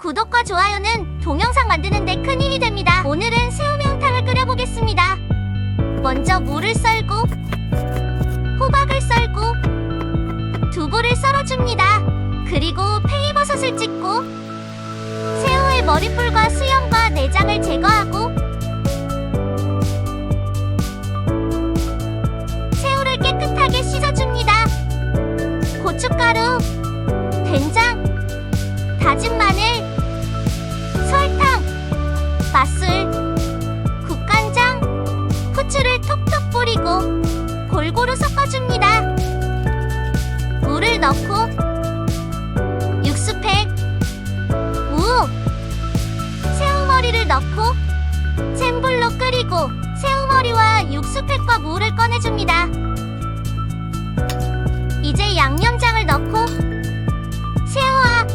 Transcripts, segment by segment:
구독과 좋아요는 동영상 만드는 데 큰 힘이 됩니다. 오늘은 새우 매운탕을 끓여보겠습니다. 먼저 물을 썰고 호박을 썰고 두부를 썰어줍니다. 그리고 팽이버섯을 찍고 새우의 머리뿔과 수염과 내장을 제거하고 새우를 깨끗하게 씻어줍니다. 고춧가루, 된장, 다진 마늘, 설탕, 맛술, 국간장, 후추를 톡톡 뿌리고 골고루 섞어줍니다. 물을 넣고 육수팩, 무, 새우머리를 넣고 센 불로 끓이고 새우머리와 육수팩과 무를 꺼내줍니다. 이제 양념장을 넣고 새우와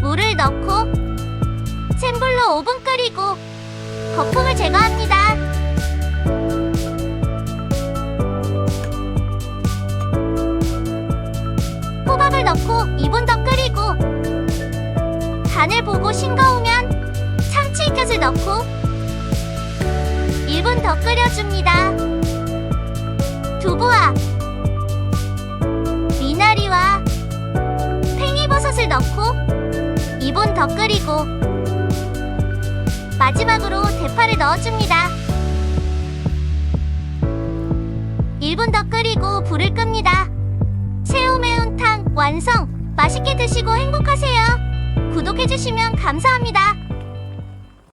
물을 넣고 센 불로 5분 끓이고 거품을 제거합니다. 호박을 넣고 2분 더 끓이고 간을 보고 싱거우면 참치액젓을 넣고 1분 더 끓여줍니다. 두부와 미나리와 팽이버섯을 넣고 2분 더 끓이고 마지막으로 대파를 넣어줍니다. 1분 더 끓이고 불을 끕니다. 새우 매운탕 완성! 맛있게 드시고 행복하세요. 구독해주시면 감사합니다.